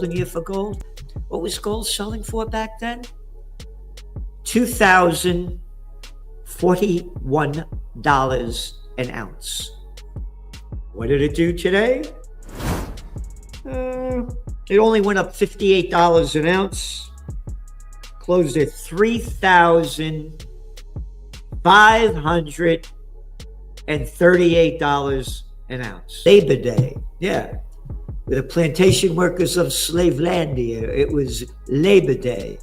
year for gold. What was gold selling for back then? $2,041 an ounce. What did it do today? It only went up $58 an ounce. Closed at $3,538 an ounce. Labor Day, yeah. The plantation workers of Slavelandia, it was Labor Day.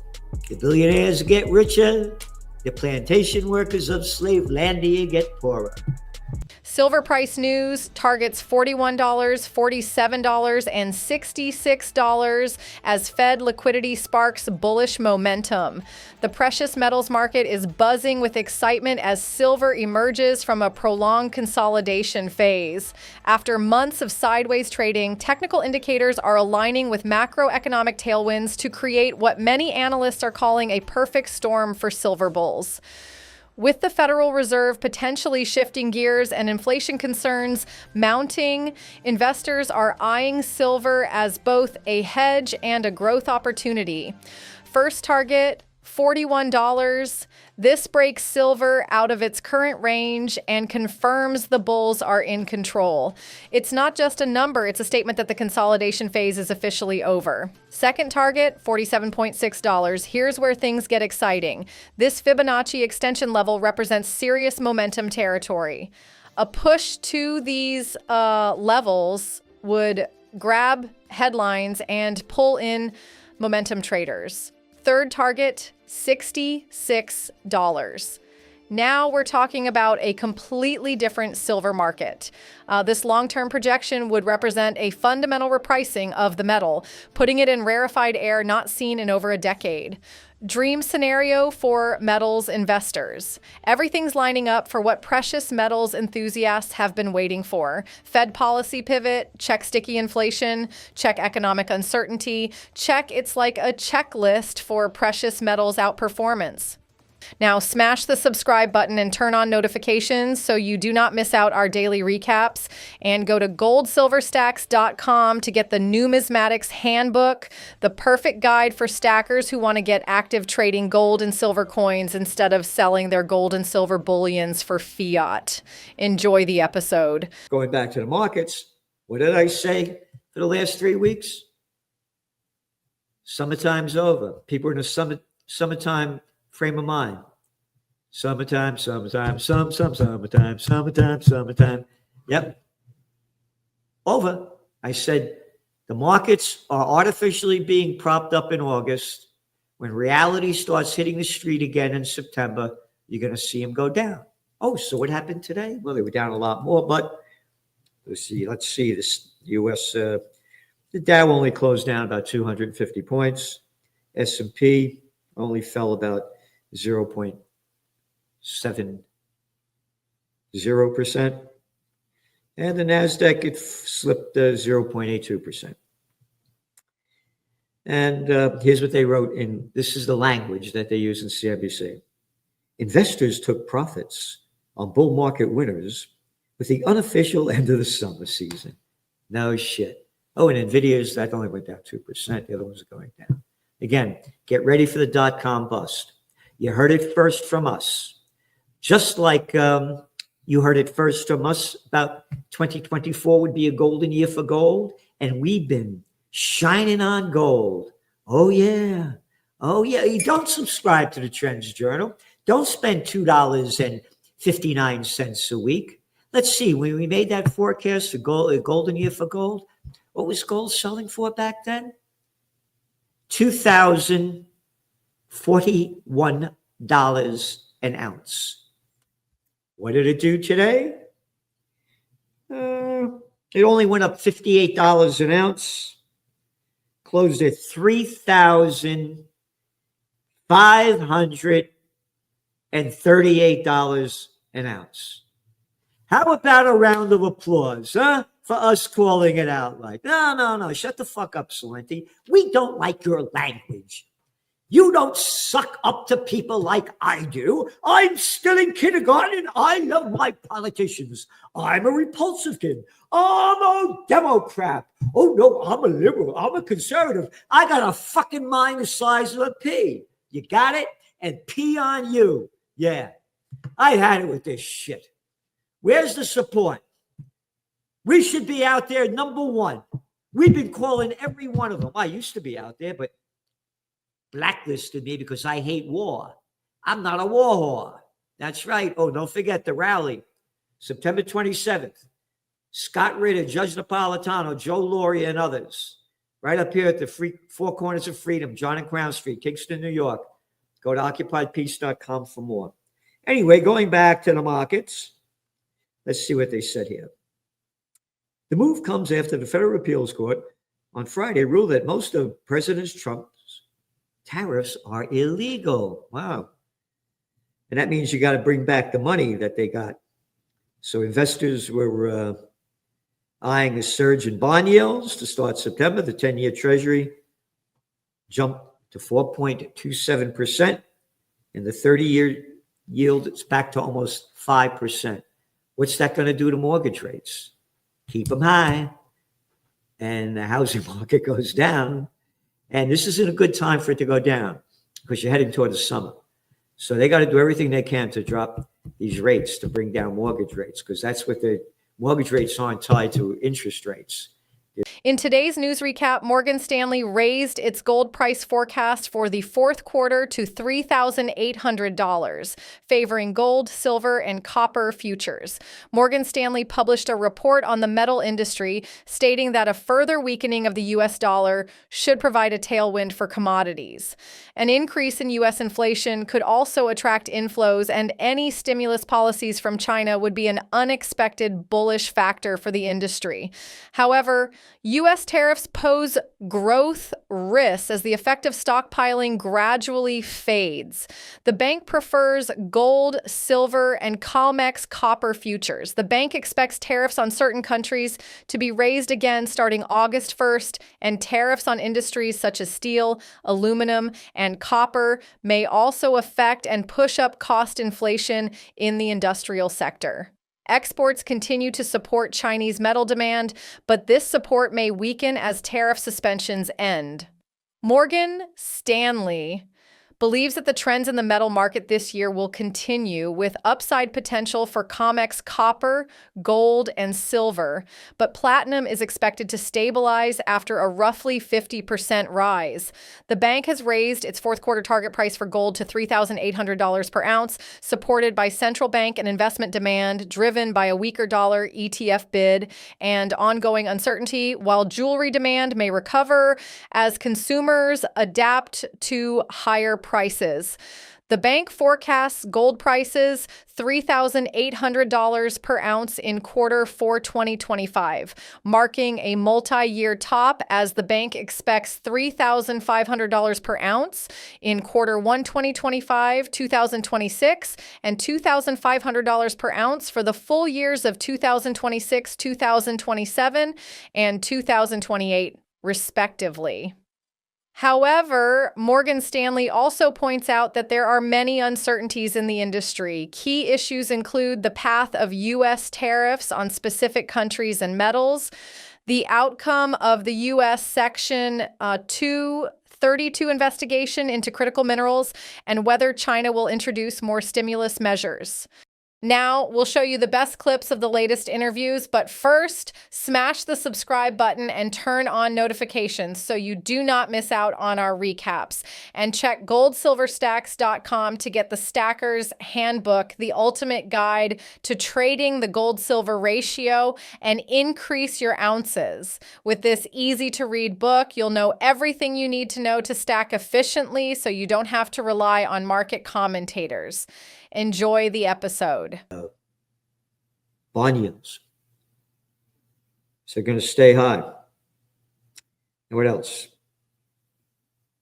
The billionaires get richer, the plantation workers of Slavelandia get poorer. Silver price news targets $41, $47, and $66 as Fed liquidity sparks bullish momentum. The precious metals market is buzzing with excitement as silver emerges from a prolonged consolidation phase. After months of sideways trading, technical indicators are aligning with macroeconomic tailwinds to create what many analysts are calling a perfect storm for silver bulls. With the Federal Reserve potentially shifting gears and inflation concerns mounting, investors are eyeing silver as both a hedge and a growth opportunity. First target, $41. This breaks silver out of its current range and confirms the bulls are in control. It's not just a number, it's a statement that the consolidation phase is officially over. Second target, $47.6. Here's where things get exciting. This Fibonacci extension level represents serious momentum territory. A push to these levels would grab headlines and pull in momentum traders. Third target, $66. Now we're talking about a completely different silver market. This long-term projection would represent a fundamental repricing of the metal, putting it in rarefied air not seen in over a decade. Dream scenario for metals investors. Everything's lining up for what precious metals enthusiasts have been waiting for. Fed policy pivot, check sticky inflation, check economic uncertainty, check it's like a checklist for precious metals outperformance. Now smash the subscribe button and turn on notifications so you do not miss out our daily recaps, and go to goldsilverstacks.com to get the numismatics handbook, the perfect guide for stackers who want to get active trading gold and silver coins instead of selling their gold and silver bullions for fiat. Enjoy the episode. Going back to the markets, what did I say for the last 3 weeks? Summertime's over. People are in a summertime frame of mind. Summertime. Yep. Over. I said the markets are artificially being propped up in August. When reality starts hitting the street again in September, you're going to see them go down. Oh, so what happened today? Well, they were down a lot more, but let's see. This U.S. The Dow only closed down about 250 points. S&P only fell about 0.70%. And the NASDAQ, it slipped 0.82%. And here's what they wrote in, this is the language that they use in CNBC. Investors took profits on bull market winners with the unofficial end of the summer season. No shit. Oh, and NVIDIA's, that only went down 2%. The other ones are going down. Again, get ready for the dot-com bust. You heard it first from us. Just like you heard it first from us about 2024 would be a golden year for gold. And we've been shining on gold. Oh, yeah. Oh, yeah. You don't subscribe to the Trends Journal. Don't spend $2.59 a week. Let's see. When we made that forecast for gold, a golden year for gold, what was gold selling for back then? $2,041 an ounce. What did it do today? It only went up $58 an ounce. Closed at $3,538 an ounce. How about a round of applause, huh? For us calling it out like, no, shut the fuck up, Celente. We don't like your language. You don't suck up to people like I do. I'm still in kindergarten and I love my politicians. I'm a repulsive kid. I'm a Democrat. Oh, no, I'm a liberal. I'm a conservative. I got a fucking mind the size of a pea. You got it? And pee on you. Yeah, I had it with this shit. Where's the support? We should be out there, number one. We've been calling every one of them. I used to be out there, but blacklisted me because I hate war. I'm not a war whore. That's right. Oh, don't forget the rally, September 27th. Scott Ritter, Judge Napolitano, Joe Lauria, and others. Right up here at the Four Corners of Freedom, John and Crown Street, Kingston, New York. Go to occupiedpeace.com for more. Anyway, going back to the markets, let's see what they said here. The move comes after the Federal Appeals Court on Friday ruled that most of President Trump's tariffs are illegal. Wow. And that means you got to bring back the money that they got. So investors were eyeing a surge in bond yields to start September. The 10-year Treasury jumped to 4.27%. And the 30-year yield is back to almost 5%. What's that going to do to mortgage rates? Keep them high. And the housing market goes down. And this isn't a good time for it to go down because you're heading toward the summer. So they got to do everything they can to drop these rates to bring down mortgage rates because that's what the mortgage rates aren't tied to interest rates. In today's news recap, Morgan Stanley raised its gold price forecast for the fourth quarter to $3,800, favoring gold, silver, and copper futures. Morgan Stanley published a report on the metal industry stating that a further weakening of the U.S. dollar should provide a tailwind for commodities. An increase in U.S. inflation could also attract inflows, and any stimulus policies from China would be an unexpected bullish factor for the industry. However, U.S. tariffs pose growth risks as the effect of stockpiling gradually fades. The bank prefers gold, silver, and COMEX copper futures. The bank expects tariffs on certain countries to be raised again starting August 1st, and tariffs on industries such as steel, aluminum, and copper may also affect and push up cost inflation in the industrial sector. Exports continue to support Chinese metal demand, but this support may weaken as tariff suspensions end. Morgan Stanley believes that the trends in the metal market this year will continue with upside potential for COMEX copper, gold, and silver, but platinum is expected to stabilize after a roughly 50% rise. The bank has raised its fourth quarter target price for gold to $3,800 per ounce, supported by central bank and investment demand driven by a weaker dollar ETF bid and ongoing uncertainty, while jewelry demand may recover as consumers adapt to higher prices. The bank forecasts gold prices $3,800 per ounce in quarter 4 2025, marking a multi-year top as the bank expects $3,500 per ounce in quarter 1 2025, 2026, and $2,500 per ounce for the full years of 2026, 2027, and 2028, respectively. However, Morgan Stanley also points out that there are many uncertainties in the industry. Key issues include the path of U.S. tariffs on specific countries and metals, the outcome of the U.S. Section 232 investigation into critical minerals, and whether China will introduce more stimulus measures. Now, we'll show you the best clips of the latest interviews, but first, smash the subscribe button and turn on notifications so you do not miss out on our recaps. And check goldsilverstacks.com to get the Stacker's Handbook, the ultimate guide to trading the gold-silver ratio and increase your ounces. With this easy-to-read book, you'll know everything you need to know to stack efficiently so you don't have to rely on market commentators. Enjoy the episode. Bond yields. So they're going to stay high. And what else?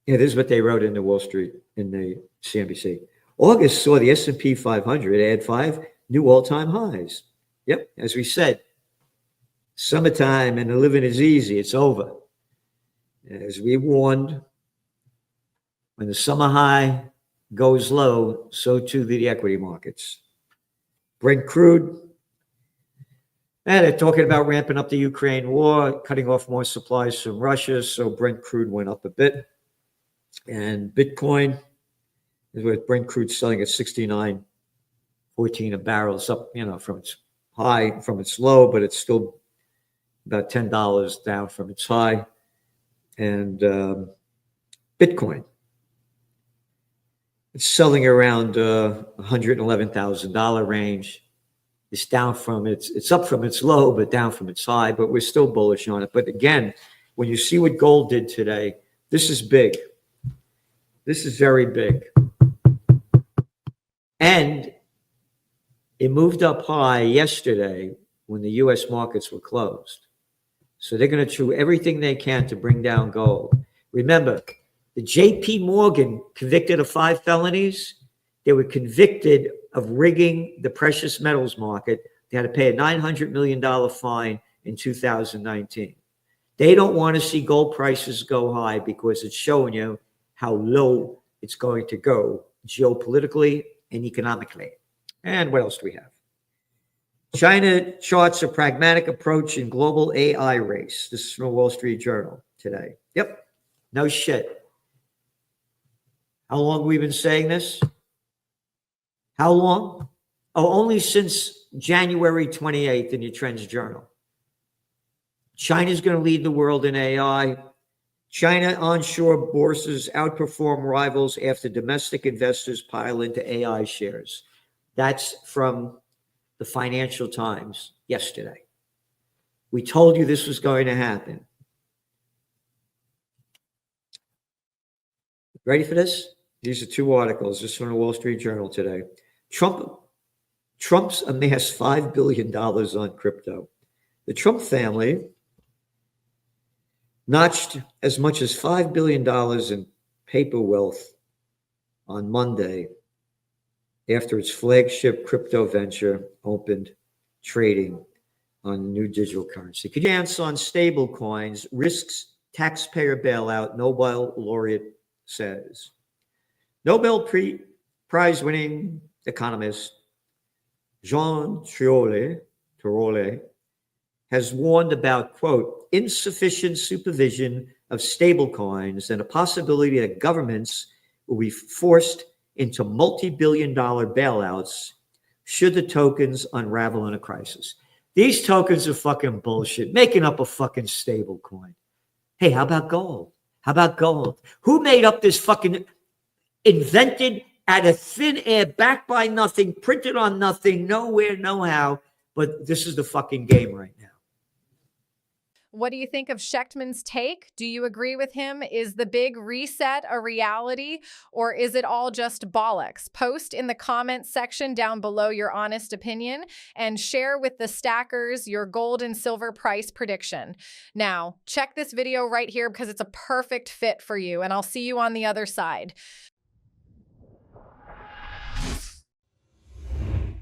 Yeah, this is what they wrote in the Wall Street, in the CNBC. August saw the S&P 500 add 5 new all-time highs. Yep, as we said, summertime and the living is easy. It's over. As we warned, When the summer high goes low, so too the equity markets. Brent crude, and they're talking about ramping up the Ukraine war, cutting off more supplies from Russia, so Brent crude went up a bit. And Bitcoin is with Brent crude selling at 69.14 a barrel. It's up, from its high, from its low, but it's still about $10 down from its high. And Bitcoin, it's selling around $111,000 range. It's down from it's up from its low, but down from its high, but we're still bullish on it. But again, when you see what gold did today, this is big. This is very big. And it moved up high yesterday when the U.S. markets were closed. So they're going to do everything they can to bring down gold. Remember, the J.P. Morgan convicted of 5 felonies. They were convicted of rigging the precious metals market. They had to pay a $900 million fine in 2019. They don't want to see gold prices go high because it's showing you how low it's going to go geopolitically and economically. And what else do we have? China charts a pragmatic approach in global AI race. This is from the Wall Street Journal today. Yep. No shit. How long have we been saying this? How long? Oh, only since January 28th in your Trends Journal. China's going to lead the world in AI. China onshore bourses outperform rivals after domestic investors pile into AI shares. That's from the Financial Times yesterday. We told you this was going to happen. Ready for this? These are 2 articles. This is from the Wall Street Journal today. Trump's amassed $5 billion on crypto. The Trump family notched as much as $5 billion in paper wealth on Monday after its flagship crypto venture opened trading on new digital currency. Advance on stable coins risks taxpayer bailout, Nobel laureate says. Nobel Prize winning economist Jean Tirole has warned about, quote, insufficient supervision of stablecoins and a possibility that governments will be forced into multi-billion-dollar bailouts should the tokens unravel in a crisis. These tokens are fucking bullshit, making up a fucking stable coin. Hey, how about gold? How about gold? Who made up this fucking invented out of thin air, backed by nothing, printed on nothing, nowhere, no how, but this is the fucking game right now. What do you think of Schechtman's take? Do you agree with him? Is the big reset a reality, or is it all just bollocks? Post in the comments section down below your honest opinion and share with the stackers your gold and silver price prediction. Now, check this video right here because it's a perfect fit for you, and I'll see you on the other side.